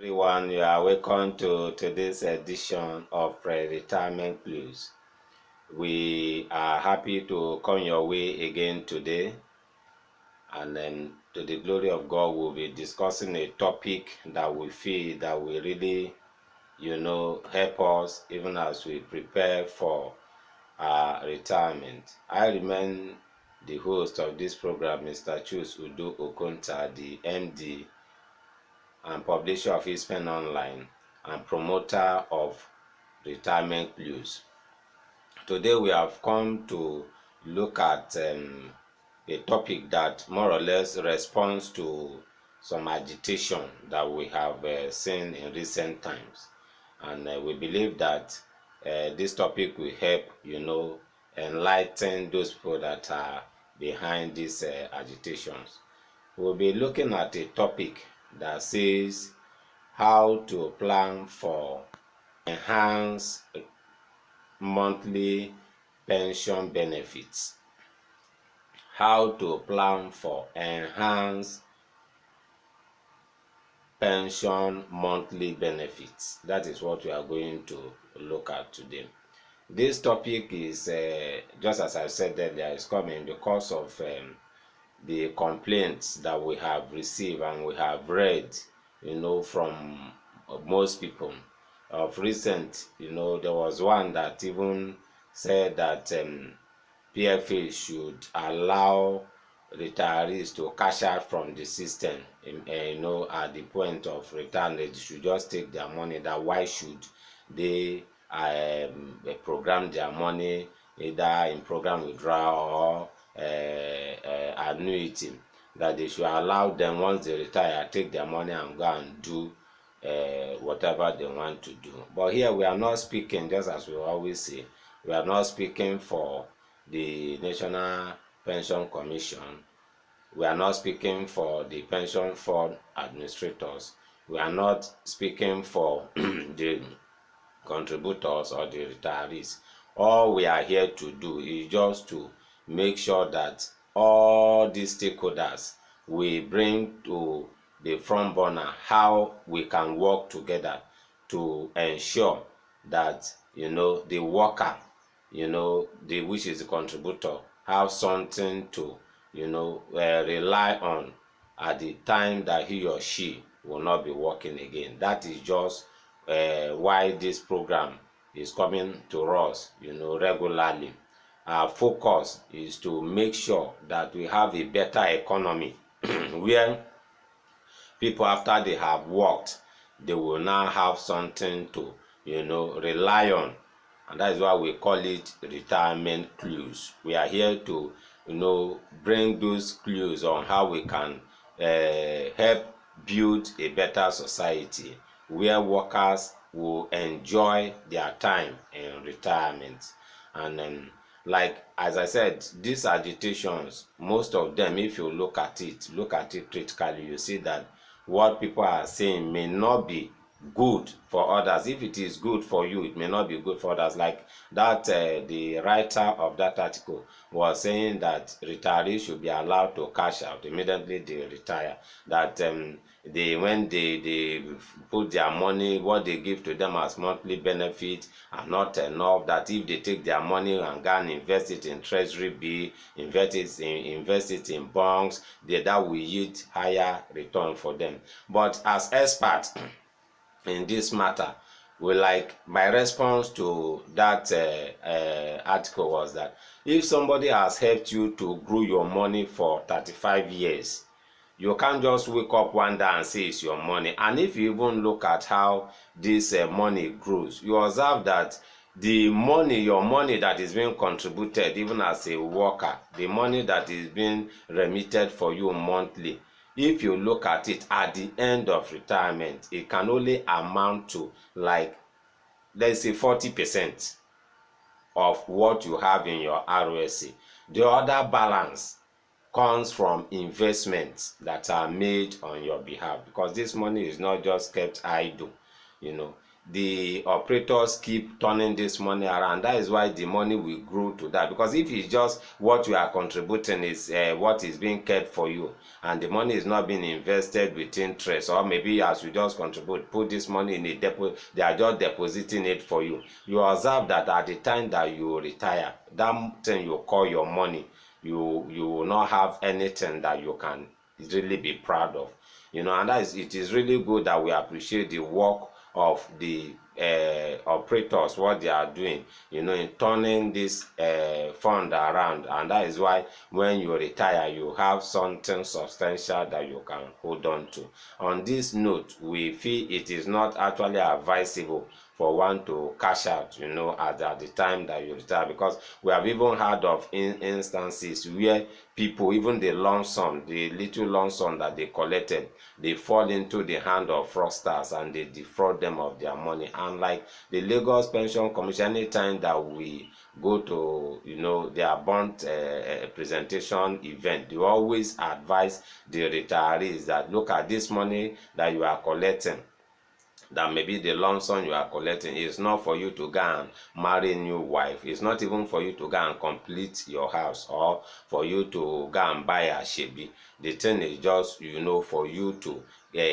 Everyone, you are welcome to today's edition of Retirement Clues. We are happy to come your way again today, and then to the glory of God, we'll be discussing a topic that we feel that will really, help us even as we prepare for our retirement. I remain the host of this program, Mr. Chus Udo Okonta, the MD and publisher of Hispen Online and promoter of Retirement Clues. Today we have come to look at a topic that more or less responds to some agitation that we have seen in recent times. And we believe that this topic will help, enlighten those people that are behind these agitations. We'll be looking at a topic that says how to plan for enhanced monthly pension benefits. How to plan for enhanced pension monthly benefits. That is what we are going to look at today. This topic is, just as I said earlier, is coming because of the complaints that we have received and we have read, from most people. Of recent, there was one that even said that PFA should allow retirees to cash out from the system, at the point of retirement. They should just take their money. That why should they program their money either in program withdrawal or annuity? That they should allow them, once they retire, take their money and go and do whatever they want to do. But here we are not speaking, just as we always say, we are not speaking for the National Pension Commission. We are not speaking for the pension fund administrators. We are not speaking for the contributors or the retirees. All we are here to do is just to make sure that all these stakeholders we bring to the front burner how we can work together to ensure that the worker, which is the contributor, have something to rely on at the time that he or she will not be working again. That is just why this program is coming to us, regularly. Our focus is to make sure that we have a better economy where people, after they have worked, they will now have something to rely on, and that is why we call it retirement clues. We are here to bring those clues on how we can help build a better society where workers will enjoy their time in retirement. And like as I said, these agitations, most of them, if you look at it critically, you see that what people are saying may not be good for others. If it is good for you, it may not be good for others. Like that, the writer of that article was saying that retirees should be allowed to cash out immediately they retire. That when they put their money, what they give to them as monthly benefit are not enough. That if they take their money and go and invest it in treasury bill, invest it in bonds, that will yield higher return for them. But as experts in this matter, my response to that article was that if somebody has helped you to grow your money for 35 years, you can't just wake up one day and say it's your money. And if you even look at how this money grows, you observe that the money, your money that is being contributed even as a worker, the money that is being remitted for you monthly, if you look at it at the end of retirement, it can only amount to, like, let's say 40% of what you have in your RSC. The other balance comes from investments that are made on your behalf, because this money is not just kept idle. the operators keep turning this money around. That is why the money will grow to that. Because if it's just what you are contributing is what is being kept for you, and the money is not being invested with interest, or maybe as you just contribute, put this money in a deposit, they are just depositing it for you. You observe that at the time that you retire, that thing you call your money, you will not have anything that you can really be proud of. And that is, it is really good that we appreciate the work of the operators, what they are doing, in turning this fund around. And that is why when you retire, you have something substantial that you can hold on to. On this note, we feel it is not actually advisable for one to cash out, at the time that you retire, because we have even heard of instances where people, even the lump sum, the little lump sum that they collected, they fall into the hand of fraudsters and they defraud them of their money. And like the Lagos Pension Commission, anytime that we go to their bond presentation event, they always advise the retirees that look at this money that you are collecting, that maybe the lump sum you are collecting is not for you to go and marry a new wife. It's not even for you to go and complete your house, or for you to go and buy a shebi. The thing is just for you to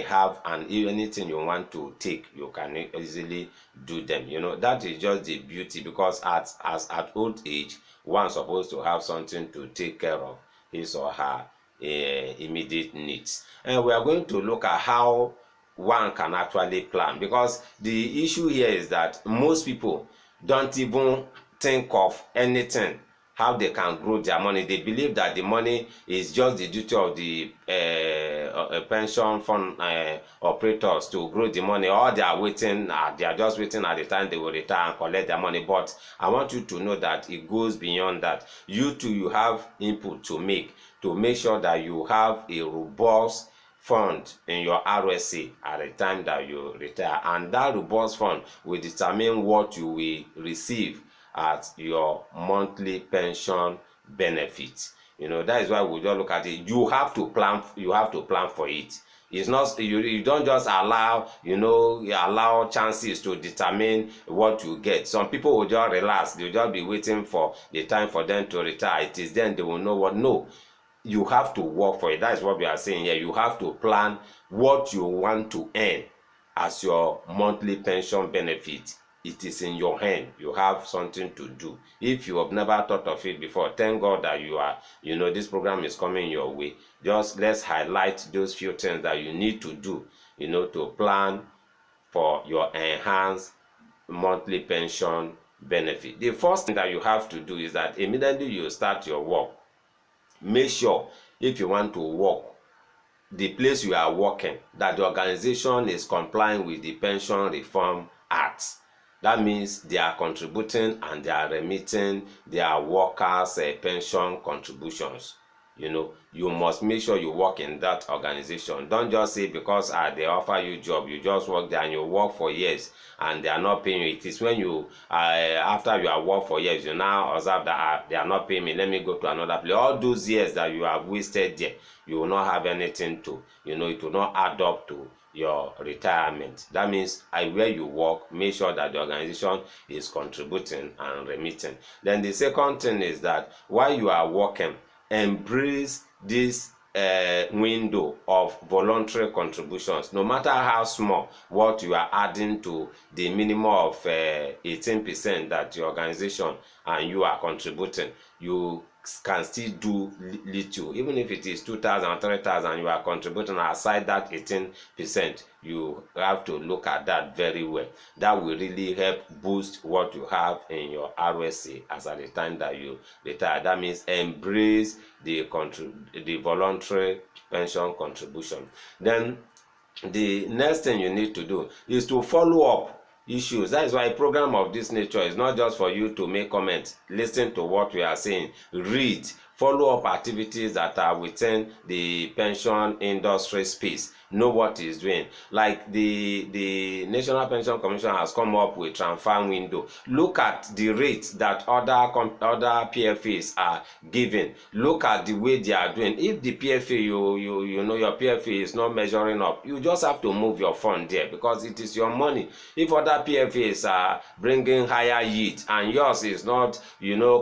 have, and if anything you want to take, you can easily do them. That is just the beauty, because at old age, one supposed to have something to take care of his or her immediate needs. And we are going to look at how one can actually plan, because the issue here is that most people don't even think of anything how they can grow their money. They believe that the money is just the duty of the pension fund operators to grow the money, or they are just waiting at the time they will retire and collect their money. But I want you to know that it goes beyond that. You too, you have input to make sure that you have a robust fund in your RSA at the time that you retire, and that robust fund will determine what you will receive as your monthly pension benefit. That is why we just look at it. You have to plan for it. It's not, you don't just allow chances to determine what you get. Some people will just relax, they'll just be waiting for the time for them to retire. It is then they will know what. No, you have to work for it. That is what we are saying here. You have to plan what you want to earn as your monthly pension benefit. It is in your hand. You have something to do. If you have never thought of it before, thank God that you are, this program is coming your way. Just let's highlight those few things that you need to do, to plan for your enhanced monthly pension benefit. The first thing that you have to do is that immediately you start your work, make sure, if you want to work, the place you are working, that the organization is complying with the Pension Reform Act. That means they are contributing and they are remitting their workers' pension contributions. You must make sure you work in that organization. Don't just say because they offer you job, you just work there and you work for years and they are not paying you. It is when you after you have worked for years, you now observe that they are not paying me, let me go to another place. All those years that you have wasted there, you will not have anything to, it will not add up to your retirement. That means where you work, make sure that the organization is contributing and remitting. Then the second thing is that while you are working, embrace this window of voluntary contributions. No matter how small, what you are adding to the minimum of 18% that your organization and you are contributing, you can still do little. Even if it is 2,000, 3,000, you are contributing aside that 18%. You have to look at that very well. That will really help boost what you have in your RSA as at the time that you retire. That means embrace the voluntary pension contribution. Then the next thing you need to do is to follow up issues. That is why a program of this nature is not just for you to make comments. Listen to what we are saying, read, follow up activities that are within the pension industry space. know what it's doing. Like the National Pension Commission has come up with transfer window. Look at the rates that other PFAs are giving. Look at the way they are doing. If the PFA, you know your PFA is not measuring up, you just have to move your fund there because it is your money. If other PFAs are bringing higher yield and yours is not,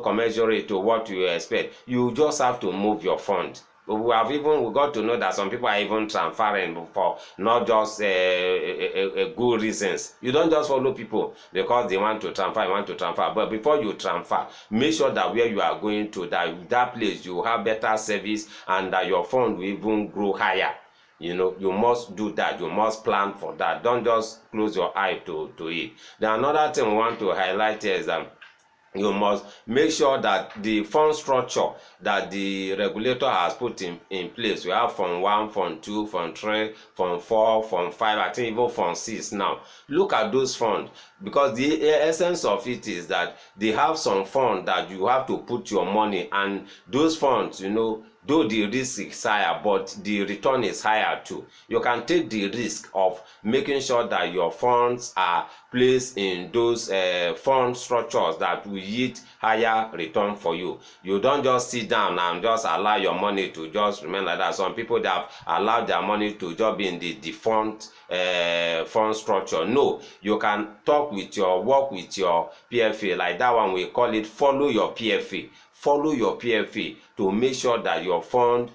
commensurate to what you expect, you just have to move your fund. We got to know that some people are even transferring for not just good reasons. You don't just follow people because they want to transfer, but before you transfer, make sure that where you are going to, that place you have better service and that your fund will even grow higher. You must do that. You must plan for that. Don't just close your eye to it. Then another thing we want to highlight here is that you must make sure that the fund structure that the regulator has put in place, we have Fund 1, Fund 2, Fund 3, Fund 4, Fund 5, I think even Fund 6 now. Look at those funds, because the essence of it is that they have some fund that you have to put your money, and those funds, though the risk is higher, but the return is higher too. You can take the risk of making sure that your funds are placed in those fund structures that will yield higher return for you. You don't just sit down and just allow your money to just remain like that. Some people that have allowed their money to just be in the defunct fund structure. No, you can work with your PFA. Like that one, we call it follow your PFA. Follow your PFA to make sure that your fund,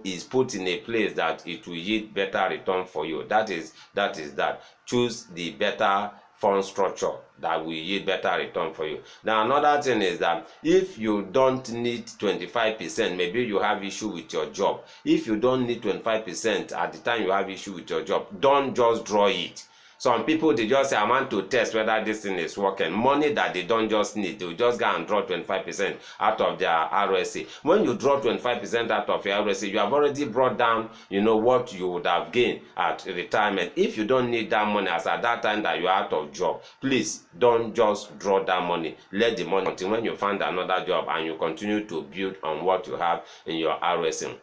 is put in a place that it will yield better return for you. That is that. Choose the better fund structure that will yield better return for you. Now, another thing is that if you don't need 25%, maybe you have issue with your job. If you don't need 25% at the time you have issue with your job, don't just draw it. Some people, they just say, I want to test whether this thing is working. Money that they don't just need, they'll just go and draw 25% out of their RSA. When you draw 25% out of your RSA, you have already brought down, what you would have gained at retirement. If you don't need that money as at that time that you're out of job, please don't just draw that money. Let the money until when you find another job and you continue to build on what you have in your RSA.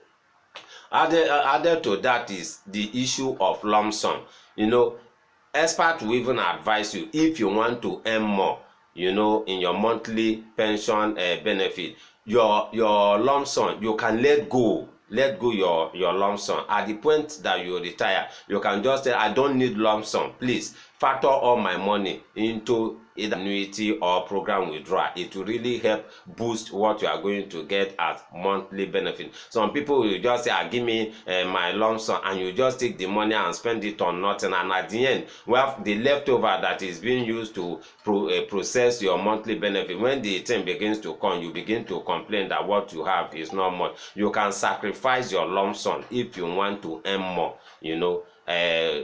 Added to that is the issue of lump sum. Experts will even advise you, if you want to earn more, in your monthly pension benefit, your lump sum, you can let go your lump sum. At the point that you retire, you can just say, I don't need lump sum. Please factor all my money into either annuity or program withdrawal. It will really help boost what you are going to get as monthly benefit. Some people will just say, give me my lump sum, and you just take the money and spend it on nothing, and at the end, we have the leftover that is being used to process your monthly benefit. When the thing begins to come, you begin to complain that what you have is not much. You can sacrifice your lump sum if you want to earn more,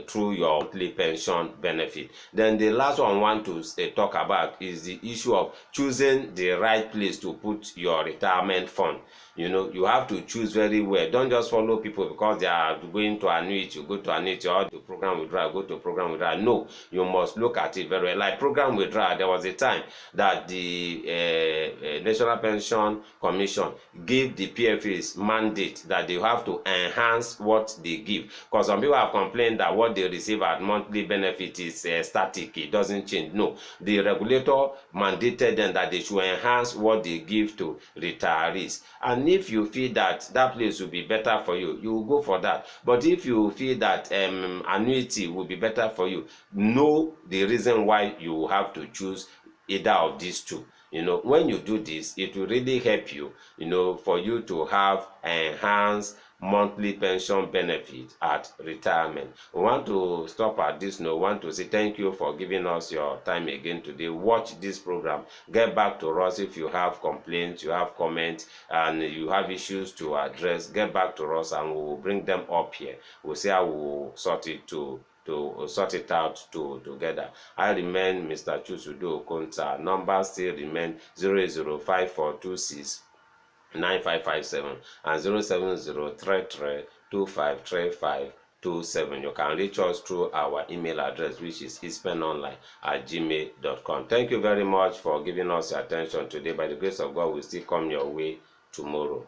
through your monthly pension benefit. Then the last one I want to talk about is the issue of choosing the right place to put your retirement fund. You have to choose very well. Don't just follow people because they are going to annuity, you go to annuity, or to program withdrawal, go to program withdrawal. No, you must look at it very well. Like program withdrawal, there was a time that the National Pension Commission gave the PFAs mandate that they have to enhance what they give, because some people have complained that what they receive at monthly benefit is static, it doesn't change. No, the regulator mandated them that they should enhance what they give to retirees. And if you feel that place will be better for you, you will go for that. But if you feel that annuity will be better for you, know the reason why you have to choose either of these two. When you do this, it will really help you, for you to have enhanced monthly pension benefit at retirement. We want to stop at this note. We want to say thank you for giving us your time again today. Watch this program. Get back to us if you have complaints, you have comments, and you have issues to address. Get back to us and we will bring them up here. We'll see how we'll sort it out together. I remain Mr. Chusudo Okonta. Number still remain 005426 9557 and 07033253527. You can reach us through our email address, which is hispanonline@gmail.com. Thank you very much for giving us your attention today. By the grace of God, we'll still come your way tomorrow.